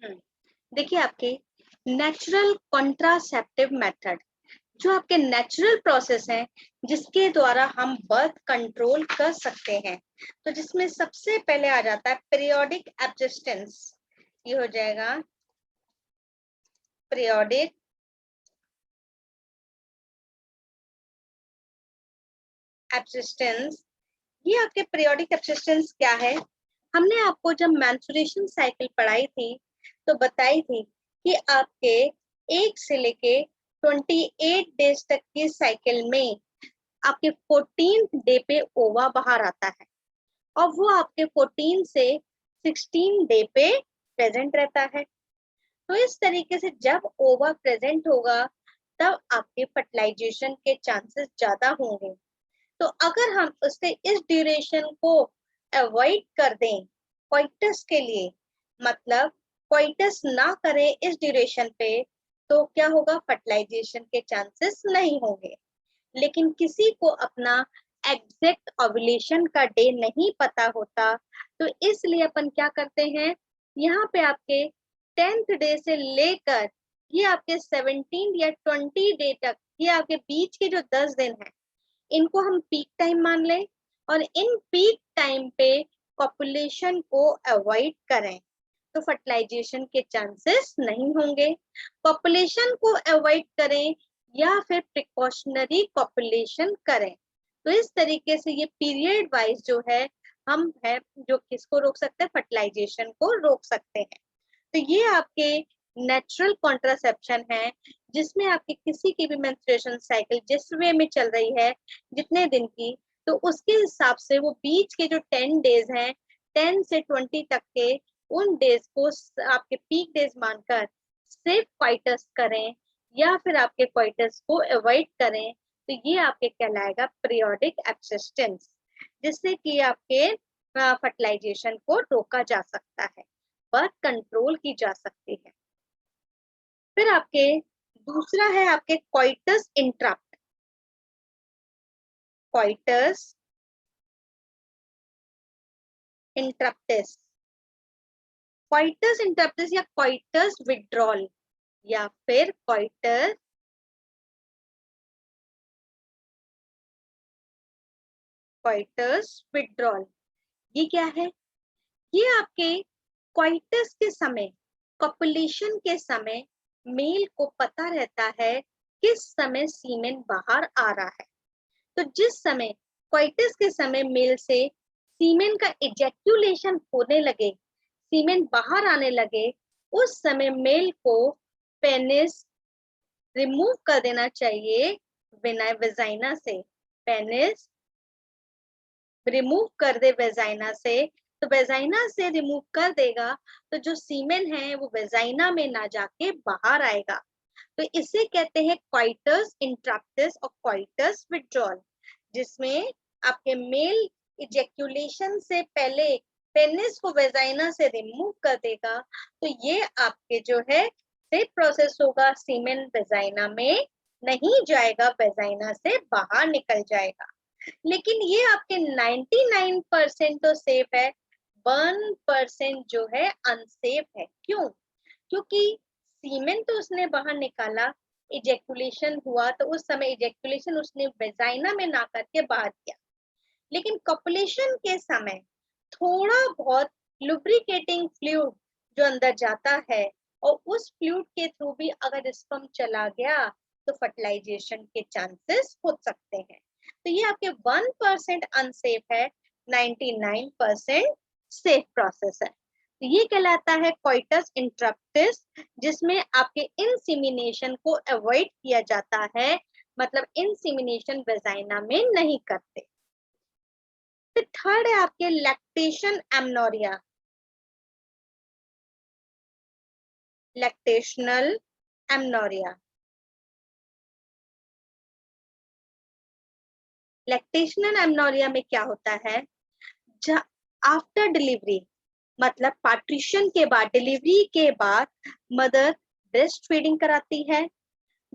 देखिए आपके natural contraceptive method जो आपके नेचुरल प्रोसेस है जिसके द्वारा हम बर्थ कंट्रोल कर सकते हैं, तो जिसमें सबसे पहले आ जाता है पीरियोडिक एब्जिस्टेंस। ये हो जाएगा पीरियोडिक एब्जिस्टेंस। ये आपके पीरियोडिक एब्जिस्टेंस क्या है? हमने आपको जब मेंस्ट्रुएशन साइकिल पढ़ाई थी तो बताई थी कि आपके 1 से लेके 28 डेज तक की साइकिल में आपके 14th डे पे ओवा बाहर आता है और वो आपके 14 से 16 डे पे प्रेजेंट रहता है। तो इस तरीके से जब ओवा प्रेजेंट होगा तब आपके फर्टिलाइजेशन के चांसेस ज्यादा होंगे। तो अगर हम उससे इस ड्यूरेशन को अवॉइड कर दें क्वाइटस के लिए, मतलब क्वाइटस ना करें इस ड्यूरेशन पे, तो क्या होगा? फर्टिलाइजेशन के चांसेस नहीं होंगे। लेकिन किसी को अपना एग्जैक्ट ओव्यूलेशन का डे नहीं पता होता, तो इसलिए अपन क्या करते हैं, यहाँ पे आपके 10th डे से लेकर ये आपके 17 या 20 डे तक, ये आपके बीच के जो 10 दिन है, इनको हम पीक टाइम मान लें और इन पीक टाइम पे पॉपुलेशन को अवॉइड करें तो फर्टिलाइजेशन के चांसेस नहीं होंगे। पॉपुलेशन को अवॉइड करें या फिर प्रिकॉशनरी पॉपुलेशन करें, तो इस तरीके से ये पीरियड वाइज जो है हम है जो किसको रोक सकते हैं? फर्टिलाइजेशन को रोक सकते हैं। तो ये आपके नेचुरल कॉन्ट्रासेप्शन है जिसमें आपकी किसी की भी मेंस्ट्रुएशन साइकिल जिस वे में चल रही है जितने दिन की, तो उसके हिसाब से वो बीच के जो 10 डेज हैं 10 से 20 तक के उन डेज को आपके पीक डेज मानकर सिर्फ क्वाइटस करें या फिर आपके क्वाइटस को अवॉइड करें, तो ये आपके कहलाएगा पीरियोडिक एब्सिस्टेंस, जिससे कि आपके फर्टिलाइजेशन को रोका जा सकता है, बर्थ कंट्रोल की जा सकती है। फिर आपके दूसरा है आपके क्वाइटस इंटरप्ट। क्वाइटस इंटरप्टिस, क्वाइटस इंटरप्टिस या क्वाइटस विड्रॉल या फिर क्वाइटस विड्रॉल, ये क्या है? ये आपके क्वाइटस के समय, कॉपुलेशन के समय मेल को पता रहता है किस समय सीमेन बाहर आ रहा है। तो जिस समय क्वाइटस के समय मेल से सीमेन का इजेक्यूलेशन होने लगे, सीमेन बाहर आने लगे, उस समय मेल को पेनिस रिमूव कर देना चाहिए वेजाइना से। पेनिस रिमूव कर दे वेजाइना से, तो वेजाइना से रिमूव कर देगा तो जो सीमेन है वो वेजाइना में ना जाके बाहर आएगा। तो इसे कहते हैं क्वाइटस इंटरप्टिस और क्वाइटस विड्रॉल, जिसमें आपके मेल इजेक्यूलेशन से पहले पेनिस को वेजाइना से रिमूव कर देगा, तो ये आपके जो है सेफ प्रोसेस होगा, सीमेन वेजाइना में नहीं जाएगा, वेजाइना से बाहर निकल जाएगा। लेकिन ये आपके 99% तो सेफ है, 1% जो है अनसेफ है। क्यों? क्योंकि सीमेन तो उसने बाहर निकाला, इजेक्युलेशन हुआ, तो उस समय इजेक्युलेशन उसने वेजाइना में ना करके बाहर किया, लेकिन कॉपुलेशन के समय थोड़ा बहुत लुब्रिकेटिंग फ्लूइड जो अंदर जाता है और उस फ्लूइड के थ्रू भी अगर स्पर्म चला गया तो फर्टिलाइजेशन के चांसेस हो सकते हैं। तो ये आपके 1% अनसेफ है, 99% सेफ प्रोसेस है। तो ये कहलाता है क्वाइटस इंटरप्टिस, जिसमें आपके इंसीमिनेशन को अवॉइड किया जाता है, मतलब इंसीमिनेशन वेजाइना में नहीं करते। फिर थर्ड है आपके lactation amenorrhoea, lactational amenorrhoea. Lactational amenorrhoea में क्या होता है? आफ्टर डिलीवरी, मतलब पार्टीशन के बाद, डिलीवरी के बाद मदर ब्रेस्ट फीडिंग कराती है।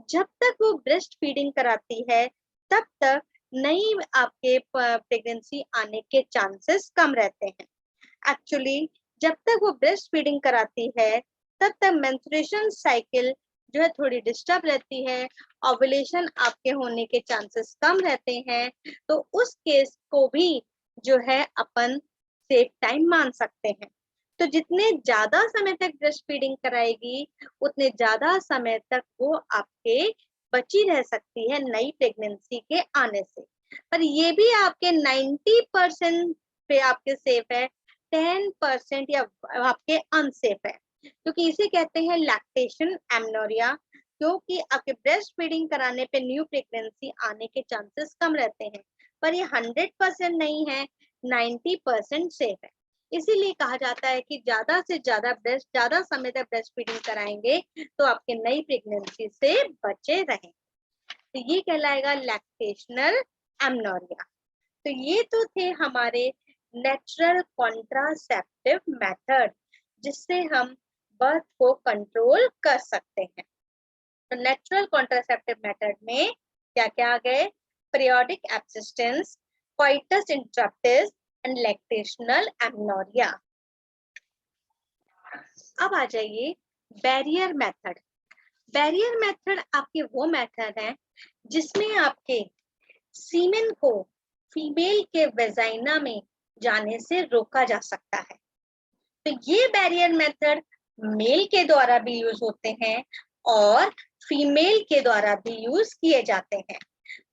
जब तक वो ब्रेस्ट फीडिंग कराती है तब तक नई आपके प्रेगनेंसी आने के चांसेस कम रहते हैं। एक्चुअली जब तक वो ब्रेस्ट फीडिंग कराती है तब तक मेंस्ट्रुएशन साइकिल जो है थोड़ी डिस्टर्ब रहती है, ओव्यूलेशन आपके होने के चांसेस कम रहते हैं, तो उस केस को भी जो है अपन सेफ टाइम मान सकते हैं। तो जितने ज्यादा समय तक ब्रेस्ट फीडिंग कराएगी उतने ज्यादा समय तक वो आपके बची रह सकती है नई प्रेगनेंसी के आने से। पर ये भी आपके 90% पे आपके सेफ है, 10% या आपके अनसेफ है, क्योंकि इसे कहते हैं लैक्टेशन एमनोरिया, क्योंकि आपके ब्रेस्ट फीडिंग कराने पे न्यू प्रेगनेंसी आने के चांसेस कम रहते हैं। पर ये 100% नहीं है, 90% सेफ है। इसीलिए कहा जाता है कि ज्यादा से ज्यादा समय तक ब्रेस्ट फीडिंग कराएंगे तो आपके नई प्रेगनेंसी से बचे रहें। तो ये कहलाएगा लैक्टेशनल एमनोरिया। तो ये तो थे हमारे नेचुरल कॉन्ट्रासेप्टिव मेथड जिससे हम बर्थ को कंट्रोल कर सकते हैं। तो नेचुरल कॉन्ट्रासेप्टिव मेथड में क्या क्या आ गए? Periodic abstinence, coitus interruptus and lactational amenorrhoea. अब आ जाइए बैरियर मेथड। बैरियर मेथड आपके वो मेथड है जिसमें आपके सीमेन को फीमेल के वेजाइना में जाने से रोका जा सकता है। तो ये बैरियर मेथड मेल के द्वारा भी यूज होते हैं और फीमेल के द्वारा भी यूज किए जाते हैं।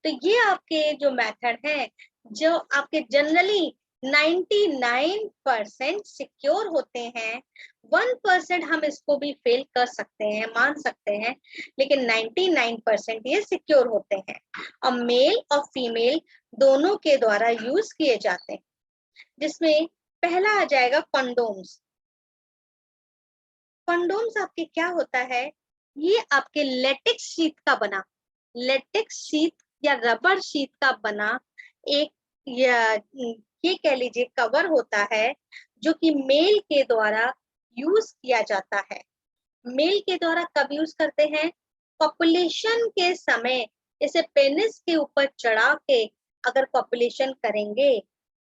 तो ये आपके जो मेथड हैं जो आपके जनरली 99% सिक्योर होते हैं। 1% हम इसको भी फेल कर सकते हैं, मान सकते हैं, लेकिन 99% ये सिक्योर होते हैं और मेल और फीमेल दोनों के द्वारा यूज किए जाते हैं। जिसमें पहला आ जाएगा कंडोम्स। कंडोम्स आपके क्या होता है? ये आपके लेटेक्स शीट का बना, लेटेक्स शीट या रबर शीट का बना एक ये कह लीजिए कवर होता है जो कि मेल के द्वारा यूज किया जाता है। मेल के द्वारा कब यूज करते हैं? पॉपुलेशन के समय इसे पेनिस के ऊपर चढ़ा के अगर पॉपुलेशन करेंगे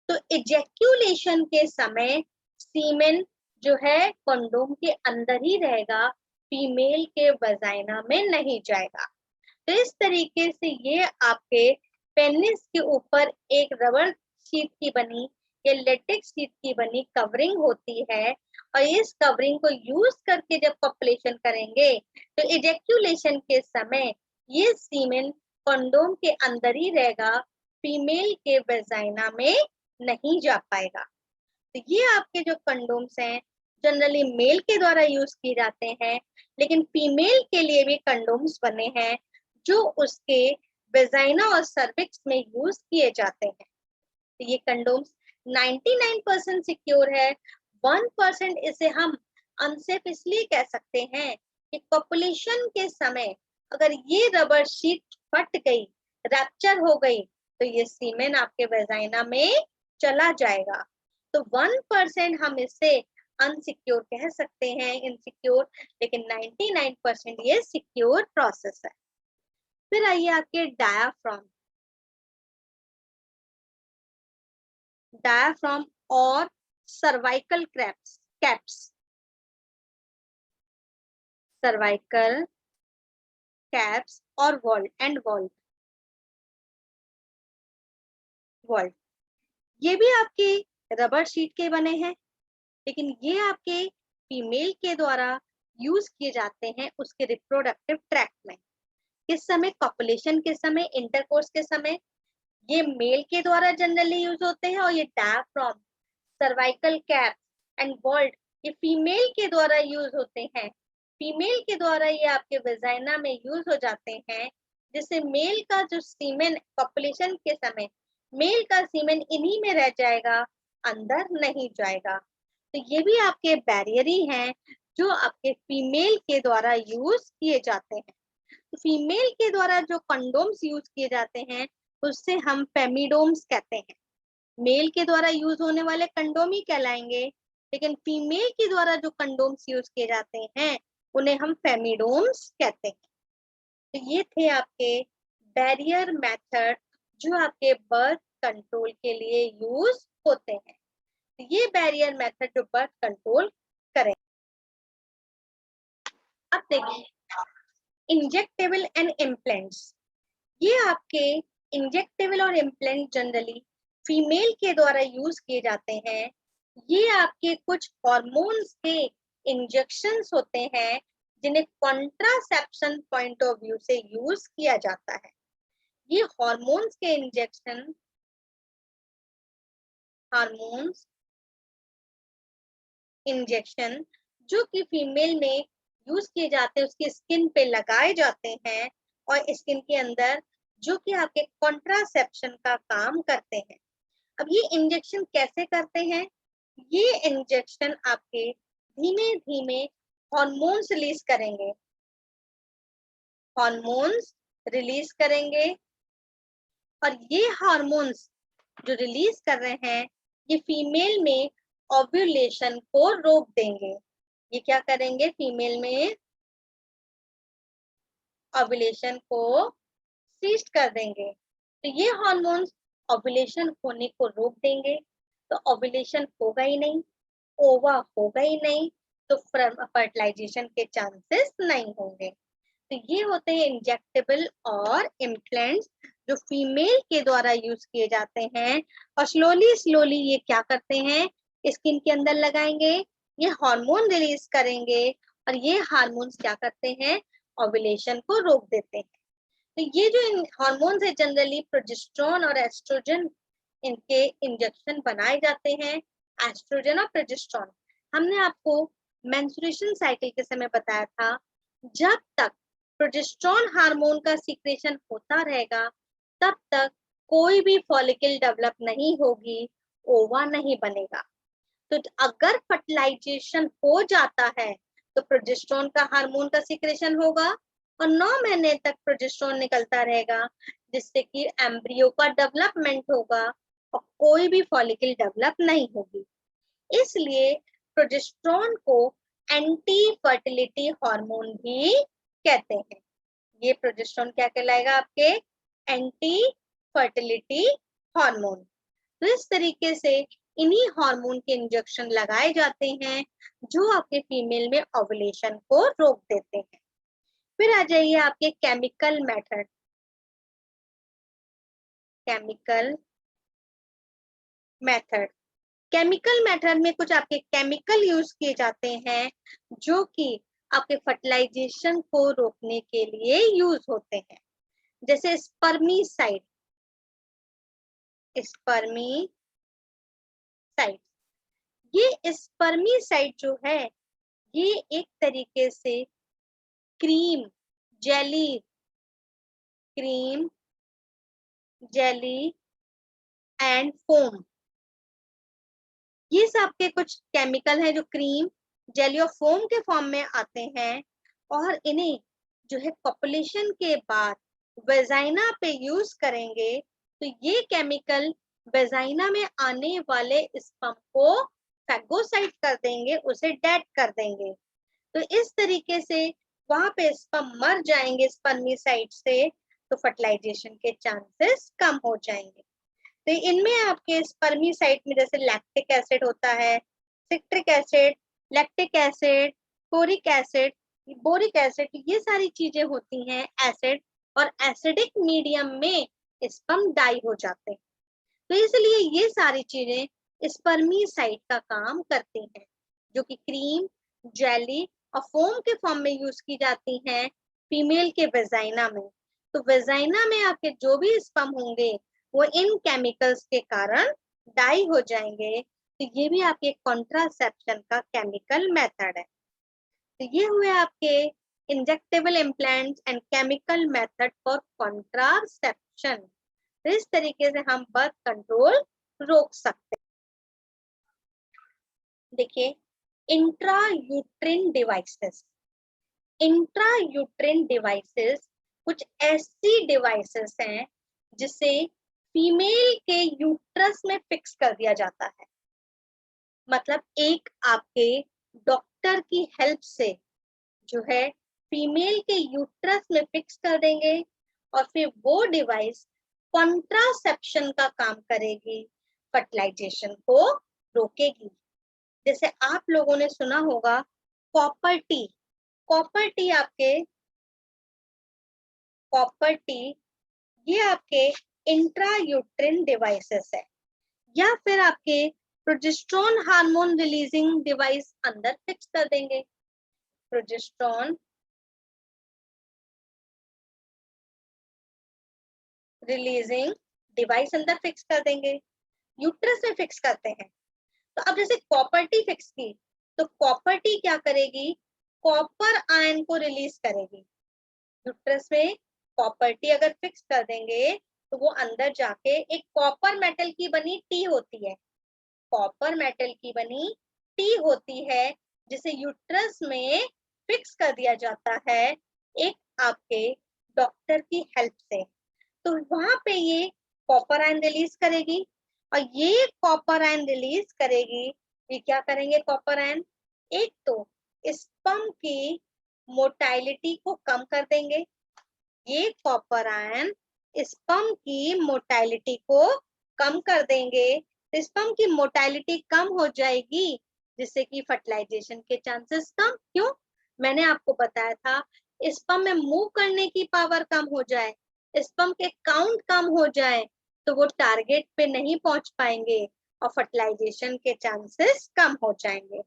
तो इजैक्यूलेशन के समय सीमेन जो है कंडोम के अंदर ही रहेगा, फीमेल के वजाइना में नहीं जाएगा। तो इस तरीके से ये आपके पेनिस के ऊपर एक रबर शीट की बनी या लेटेक्स शीट की बनी कवरिंग होती है और इस कवरिंग को यूज करके जब पॉपुलेशन करेंगे तो इजैक्यूलेशन के समय ये सीमेन कंडोम के अंदर ही रहेगा, फीमेल के वेजाइना में नहीं जा पाएगा। तो ये आपके जो कंडोम्स हैं जनरली मेल के द्वारा यूज किए जाते हैं, लेकिन फीमेल के लिए भी कंडोम्स बने हैं जो उसके वेजाइना और सर्विक्स में यूज किए जाते हैं। तो ये कंडोम्स 99% सिक्योर है। 1% इसे हम अनसेफ इसलिए कह सकते हैं कि पॉपुलेशन के समय अगर ये रबर शीट फट गई, रैप्चर हो गई, तो ये सीमेन आपके वेजाइना में चला जाएगा। तो 1% हम इसे अनसिक्योर कह सकते हैं, इनसिक्योर, लेकिन 99% ये सिक्योर प्रोसेस है। फिर आइए आपके डायाफ्राम। डायाफ्राम और सर्वाइकल कैप्स, सर्वाइकल कैप्स और वॉल्ट ये भी आपके रबर शीट के बने हैं, लेकिन ये आपके फीमेल के द्वारा यूज किए जाते हैं उसके रिप्रोडक्टिव ट्रैक्ट में। किस समय? कॉपुलेशन के समय, इंटरकोर्स के समय ये मेल के द्वारा जनरली यूज होते हैं और ये diaphragm, cervical cap and vault ये फीमेल के द्वारा यूज होते हैं। फीमेल के द्वारा ये आपके वेजाइना में यूज हो जाते हैं, जिससे मेल का जो सीमेन पॉपुलेशन के समय मेल का सीमेन इन्हीं में रह जाएगा, अंदर नहीं जाएगा। तो ये भी आपके बैरियर ही हैं जो आपके फीमेल के द्वारा यूज किए जाते हैं। तो फीमेल के द्वारा जो कंडोम्स यूज किए जाते हैं उससे हम फेमिडोम्स कहते हैं। मेल के द्वारा यूज होने वाले कंडोम ही कहलाएंगे, लेकिन फीमेल के द्वारा जो कंडोम्स यूज किए जाते हैं उन्हें हम फेमिडोम्स कहते हैं। तो ये थे आपके बैरियर मेथड जो आपके बर्थ कंट्रोल के लिए यूज होते हैं। तो ये बैरियर मेथड जो बर्थ कंट्रोल करें। अब देखिए, इंजेक्टेबल एंड इम्प्लांट्स, ये आपके इंजेक्टेबल और इम्प्लांट जनरली फीमेल के द्वारा यूज किए जाते हैं। ये आपके कुछ हॉर्मोन्स के इंजेक्शंस होते हैं जिन्हें कॉन्ट्रासेप्शन पॉइंट ऑफ व्यू से यूज किया जाता है। ये हॉर्मोन्स के इंजेक्शन, हार्मोन्स इंजेक्शन जो कि फीमेल में यूज किए जाते हैं, उसकी स्किन पे लगाए जाते हैं और स्किन के अंदर, जो कि आपके कॉन्ट्रासेप्शन का काम करते हैं। अब ये इंजेक्शन कैसे करते हैं? ये इंजेक्शन आपके धीमे धीमे हॉर्मोन्स रिलीज करेंगे, हॉर्मोन्स रिलीज करेंगे, और ये हार्मोन्स जो रिलीज कर रहे हैं ये फीमेल में ओव्यूलेशन को रोक देंगे। ये क्या करेंगे? फीमेल में ओव्यूलेशन को सीज कर देंगे। तो ये हार्मोन्स ओव्यूलेशन होने को रोक देंगे, तो ओव्यूलेशन होगा ही नहीं, ओवा होगा ही नहीं, तो फर्टिलाइजेशन के चांसेस नहीं होंगे। तो ये होते हैं इंजेक्टेबल और इम्प्लांट्स जो फीमेल के द्वारा यूज किए जाते हैं, और स्लोली स्लोली ये क्या करते हैं? स्किन के अंदर लगाएंगे, ये हार्मोन रिलीज करेंगे, और ये हार्मोन्स क्या करते हैं? ओव्यूलेशन को रोक देते हैं। तो ये जो हार्मोन्स है जनरली प्रोजेस्टेरोन और एस्ट्रोजन, इनके इंजेक्शन बनाए जाते हैं। एस्ट्रोजन और प्रोजेस्टेरोन हमने आपको मेंस्ट्रुएशन साइकिल के समय बताया था, जब तक प्रोजेस्टेरोन हार्मोन का सीक्रेशन होता रहेगा तब तक कोई भी फॉलिकल डेवलप नहीं होगी, ओवा नहीं बनेगा। तो अगर फर्टिलाइजेशन हो जाता है तो प्रोजेस्टेरोन का हार्मोन का सीक्रेशन होगा और 9 महीने तक प्रोजेस्टेरोन निकलता रहेगा, जिससे कि एम्ब्रियो का डेवलपमेंट होगा और कोई भी फॉलिकल डेवलप नहीं होगी। इसलिए प्रोजेस्टेरोन को एंटी फर्टिलिटी हार्मोन भी कहते हैं। ये प्रोजेस्टेरोन क्या कहलाएगा? आपके एंटी फर्टिलिटी हार्मोन। तो इस तरीके से इन्हीं हार्मोन के इंजेक्शन लगाए जाते हैं जो आपके फीमेल में ओव्यूलेशन को रोक देते हैं। फिर आ जाइए आपके chemical method. Chemical method, chemical method में कुछ आपके केमिकल यूज किए जाते हैं जो कि आपके फर्टिलाइजेशन को रोकने के लिए यूज होते हैं, जैसे स्पर्मीसाइड। स्पर्मीसाइड, ये स्पर्मीसाइड जो है ये एक तरीके से cream jelly, cream jelly and foam, ये सब के कुछ केमिकल हैं जो क्रीम जेली और फोम के फॉर्म में आते हैं, और इन्हें जो है पॉपुलेशन के बाद वेजाइना पे यूज करेंगे तो ये केमिकल वेजाइना में आने वाले स्पर्म को फैगोसाइट कर देंगे, उसे डेड कर देंगे। तो इस तरीके से वहां पे स्पर्म मर जाएंगे स्पर्मीसाइड से, तो फर्टिलाइजेशन के चांसेस कम हो जाएंगे। तो इनमें आपके स्पर्मीसाइड में जैसे लैक्टिक एसिड होता है, citric acid, lactic acid, choric acid, boric acid, ये सारी चीजें होती हैं एसिड, और एसिडिक मीडियम में स्पर्म डाई हो जाते हैं। तो इसलिए ये सारी चीजें स्पर्मीसाइड का काम करती हैं, जो कि क्रीम जेली और फोम के फॉर्म में यूज की जाती हैं फीमेल के वेजाइना में। तो वेजाइना में आपके जो भी स्पर्म होंगे वो इन केमिकल्स के कारण डाई हो जाएंगे। तो ये भी आपके कॉन्ट्रासेप्शन का केमिकल मेथड है। तो ये हुए आपके injectable implants and chemical method for contraception. तो इस तरीके से हम बर्थ कंट्रोल रोक सकते हैं। देखिए, इंट्रायूट्रिन डिवाइसेस, इंट्रायूट्रिन डिवाइसेस कुछ ऐसी डिवाइसेस हैं जिसे फीमेल के यूट्रस में फिक्स कर दिया जाता है। मतलब एक आपके डॉक्टर की हेल्प से जो है फीमेल के यूट्रस में फिक्स कर देंगे, और फिर वो डिवाइस कॉन्ट्रासेप्शन का काम करेगी, फर्टिलाइजेशन को रोकेगी। जैसे आप लोगों ने सुना होगा कॉपर टी, कॉपर टी ये आपके इंट्रायूट्रिन डिवाइसेस है, या फिर आपके प्रोजेस्टेरोन हार्मोन रिलीजिंग डिवाइस अंदर फिक्स कर देंगे। प्रोजेस्टेरोन रिलीजिंग डिवाइस अंदर फिक्स कर देंगे, यूट्रस में फिक्स करते हैं। तो अब जैसे कॉपर टी फिक्स की, तो कॉपर टी क्या करेगी, कॉपर आयन को रिलीज करेगी। यूट्रस में कॉपर टी अगर फिक्स कर देंगे तो वो अंदर जाके एक कॉपर मेटल की बनी टी होती है, कॉपर मेटल की बनी टी होती है, जिसे यूट्रस में फिक्स कर दिया जाता है एक आपके डॉक्टर की हेल्प से। तो वहां पे ये कॉपर आयन रिलीज करेगी, और ये कॉपर आयन रिलीज करेगी, ये क्या करेंगे कॉपर आयन, एक तो स्पर्म की मोटाइलिटी को कम कर देंगे। ये कॉपर आयन स्पर्म की मोटाइलिटी को कम कर देंगे, स्पर्म की मोटाइलिटी कम हो जाएगी, जिससे कि फर्टिलाइजेशन के चांसेस कम। क्यों, मैंने आपको बताया था स्पर्म में मूव करने की पावर कम हो जाए, स्पर्म के काउंट कम हो जाए, तो वो टारगेट पे नहीं पहुंच पाएंगे और फर्टिलाइजेशन के चांसेस कम हो जाएंगे।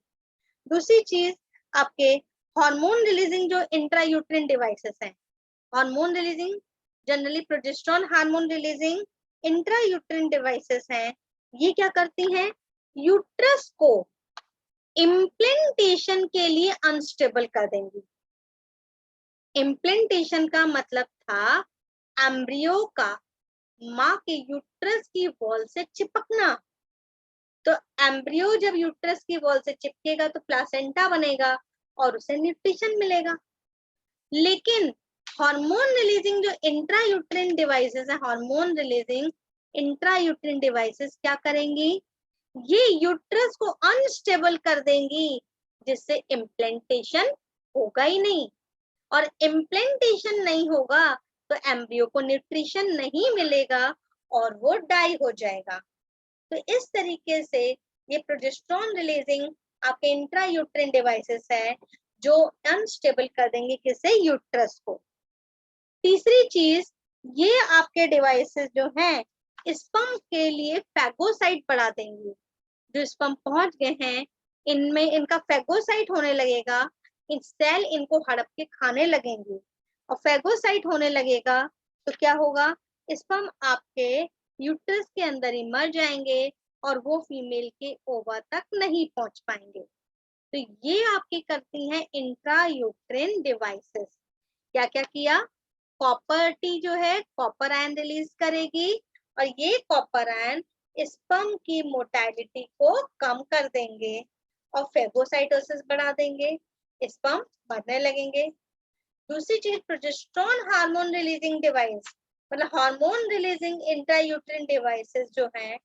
दूसरी चीज, आपके हार्मोन रिलीजिंग जो इंट्रायूट्रिन डिवाइसेस हैं, hormone releasing generally progesterone hormone releasing intrauterine devices हैं, ये क्या करती हैं, यूट्रस को इम्प्लेंटेशन के लिए अनस्टेबल कर देंगी। इम्प्लेंटेशन का मतलब था एम्ब्रियो का माँ के यूट्रस की वॉल से चिपकना। तो एम्ब्रियो जब यूट्रस की वॉल से चिपकेगा तो प्लासेंटा बनेगा और उसे न्यूट्रिशन मिलेगा। लेकिन हार्मोन रिलीजिंग जो इंट्रायूट्रिन डिवाइसेस है, हार्मोन रिलीजिंग इंट्रायूट्रिन डिवाइसेस क्या करेंगी, ये यूट्रस को अनस्टेबल कर देंगी, जिससे इम्प्लेंटेशन होगा ही नहीं, और इम्प्लेंटेशन नहीं होगा तो एम्ब्रियो को न्यूट्रिशन नहीं मिलेगा और वो डाई हो जाएगा। तो इस तरीके से ये प्रोजेस्टेरोन रिलीजिंग आपके इंट्रायूट्रिन डिवाइसेस है जो अनस्टेबल कर देंगे किसे, यूट्रस को। तीसरी चीज, ये आपके डिवाइसेस जो हैं स्पर्म के लिए फैगोसाइट बढ़ा देंगे। जो स्पर्म पहुंच गए हैं इनमें इनका फैगोसाइट होने लगेगा, इन सेल इनको हड़प के खाने लगेंगे, और फैगोसाइट होने लगेगा तो क्या होगा, स्पर्म आपके यूट्रस के अंदर ही मर जाएंगे और वो फीमेल के ओवा तक नहीं पहुंच पाएंगे। तो ये आपकी करती हैं इंट्रायूट्रिन डिवाइसेस। क्या क्या किया, कॉपर टी जो है कॉपर आयन रिलीज करेगी, और ये कॉपर आयन स्पर्म की मोटाइलिटी को कम कर देंगे और फेगोसाइटोसिस बढ़ा देंगे, स्पर्म बढ़ने लगेंगे। दूसरी चीज, प्रोजेस्टेरोन हार्मोन रिलीजिंग डिवाइस, मतलब हार्मोन रिलीजिंग इंट्रायूट्रिन डिवाइसेस जो हैं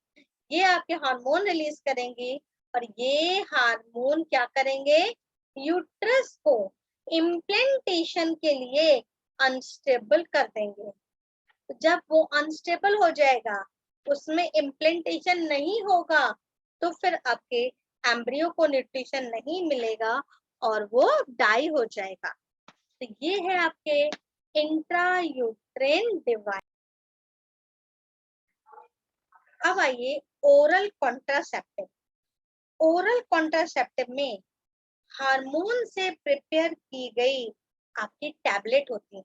ये आपके हार्मोन रिलीज करेंगी, और ये हार्मोन क्या करेंगे, यूट्रस को इम्प्लेंटेशन के लिए अनस्टेबल कर देंगे। तो जब वो अनस्टेबल हो जाएगा, उसमें इम्प्लेंटेशन नहीं होगा, तो फिर आपके एम्ब्रियो को न्यूट्रिशन नहीं मिलेगा और वो डाई हो जाएगा। तो ये है आपके इंट्रायूट्रिन डिवाइस। अब आइए ओरल कॉन्ट्रासेप्टिव। ओरल कॉन्ट्रासेप्टिव में हार्मोन से प्रिपेयर की गई आपकी टैबलेट होती है,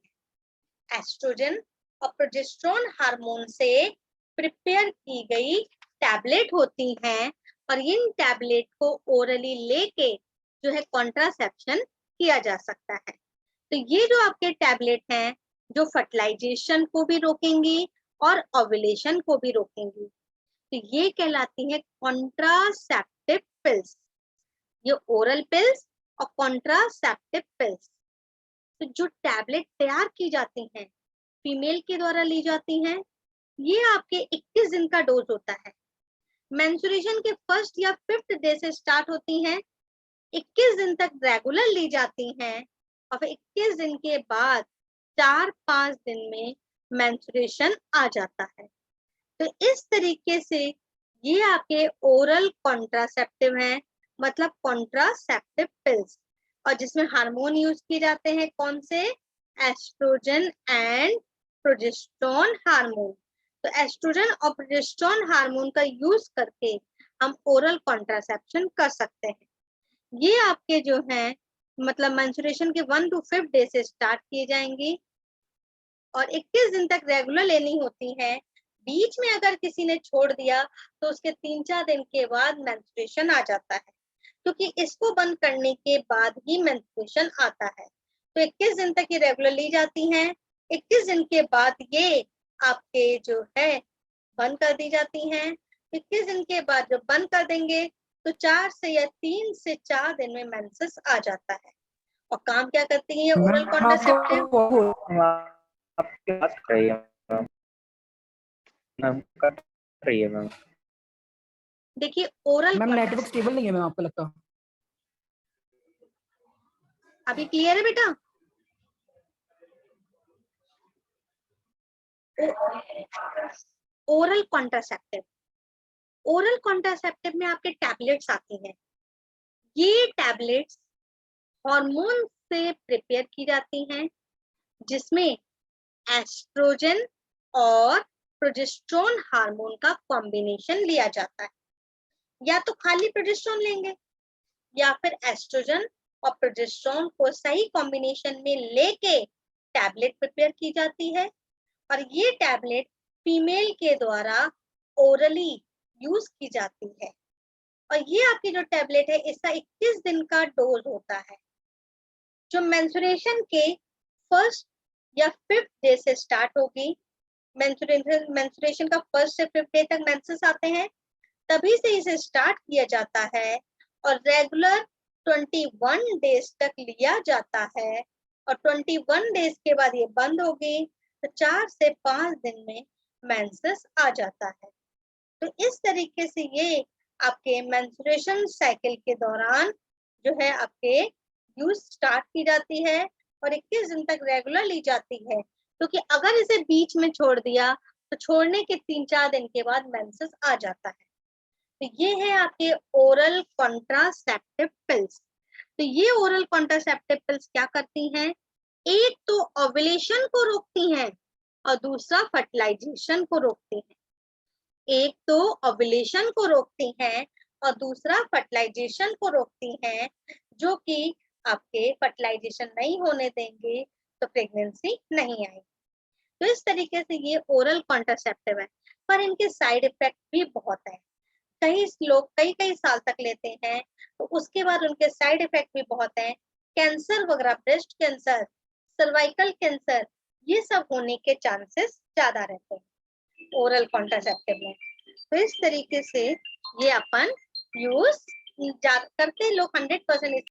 एस्ट्रोजन और प्रोजेस्टेरोन हार्मोन से प्रिपेयर की गई टैबलेट होती हैं, और इन टैबलेट को ओरली लेके जो है कॉन्ट्रासेप्शन किया जा सकता है। तो ये जो आपके टैबलेट हैं जो फर्टिलाइजेशन को भी रोकेंगी और ओव्यूलेशन को भी रोकेंगी, तो ये कहलाती है कॉन्ट्रासेप्टिव पिल्स। ये ओरल पिल्स और कॉन्ट्रासेप्टिव पिल्स। तो जो टैबलेट तैयार की जाती हैं फीमेल के द्वारा ली जाती हैं, ये आपके 21 दिन का डोज होता है। मेंस्ट्रुएशन के फर्स्ट या फिफ्थ डे से स्टार्ट होती हैं, 21 दिन तक रेगुलर ली जाती हैं, और फिर 21 दिन के बाद 4-5 दिन में मेंस्ट्रुएशन आ जाता है। तो इस तरीके से ये आपके ओरल कॉन्ट्रासेप्टिव हैं, मतलब कॉन्ट्रासेप्टिव पिल्स। और जिसमें हार्मोन यूज किए जाते हैं कौन से, एस्ट्रोजन एंड प्रोजेस्टेरोन हार्मोन। तो एस्ट्रोजन और प्रोजेस्टेरोन हार्मोन का यूज करके हम ओरल कॉन्ट्रासेप्शन कर सकते हैं। ये आपके जो है मतलब मेंस्ट्रुएशन के 1 to 5 डे से स्टार्ट किए जाएंगे और 21 दिन तक रेगुलर लेनी होती है। बीच में अगर किसी ने छोड़ दिया तो उसके 3-4 दिन के बाद मेंस्ट्रुएशन आ जाता है, क्योंकि इसको बंद करने के बाद ही मेंस्ट्रुएशन आता है। तो 21 दिन तक ये रेगुलर ली जाती हैं। 21 दिन के बाद ये आपके जो है बंद कर दी जाती हैं। 21 दिन के बाद जब बंद कर देंगे तो 3 से 4 दिन में मेंसेस आ जाता है। और काम क्या करती है ओरल कॉन्ट्रासेप्टिव? आपकी बात कर रही है मैम, कट रही है मैम। देखिए ओरल मैम नेटवर्क स्टेबल नहीं है मैम, आपको लगता? अभी क्लियर है बेटा? ओरल कॉन्ट्रासेप्टिव, ओरल कॉन्ट्रासेप्टिव में आपके टैबलेट्स आती हैं। ये टैबलेट्स हार्मोन से प्रिपेयर की जाती हैं, जिसमें एस्ट्रोजन और प्रोजेस्टेरोन हार्मोन का कॉम्बिनेशन लिया जाता है। या तो खाली प्रोजेस्टेरोन लेंगे या फिर एस्ट्रोजन और प्रोजेस्टेरोन को सही कॉम्बिनेशन में लेके टैबलेट प्रिपेयर की जाती है। और ये टैबलेट फीमेल के द्वारा ओरली यूज की जाती है। और ये आपकी जो टैबलेट है इसका 21 दिन का डोज होता है, जो मेंस्ट्रुएशन के फर्स्ट या 5th डे से स्टार्ट होगी। मेंस्ट्रुएशन का 1st से 5th डे तक मेंसेस आते हैं, तभी से इसे स्टार्ट किया जाता है और रेगुलर 21 डेज तक लिया जाता है। और 21 डेज के बाद ये बंद होगी तो 4 से 5 दिन में मेंसेस आ जाता है। तो इस तरीके से ये आपके मेंस्ट्रुएशन साइकिल के दौरान जो है आपके यूज स्टार्ट की जाती है और 21 दिन तक रेगुलर ली जाती है। क्योंकि अगर इसे बीच में छोड़ दिया तो छोड़ने के 3-4 दिन के बाद मेंसेस आ जाता है। तो ये है आपके ओरल कॉन्ट्रासेप्टिव पिल्स। तो ये ओरल कॉन्ट्रासेप्टिव पिल्स क्या करती हैं, एक तो ओव्यूलेशन को रोकती हैं और दूसरा फर्टिलाइजेशन को रोकती हैं। एक तो ओव्यूलेशन को रोकती हैं और दूसरा फर्टिलाइजेशन को रोकती हैं, जो कि आपके फर्टिलाइजेशन नहीं होने देंगे तो प्रेगनेंसी नहीं आएगी। तो इस तरीके से ये ओरल कॉन्ट्रासेप्टिव है, पर इनके साइड इफेक्ट भी बहुत है। कई लोग कई साल तक लेते हैं तो उसके बाद उनके साइड इफेक्ट भी बहुत हैं। कैंसर वगैरह, ब्रेस्ट कैंसर, सर्वाइकल कैंसर, ये सब होने के चांसेस ज्यादा रहते हैं ओरल कॉन्ट्रासेप्टिव में। तो इस तरीके से ये अपन यूज करते लोग 100%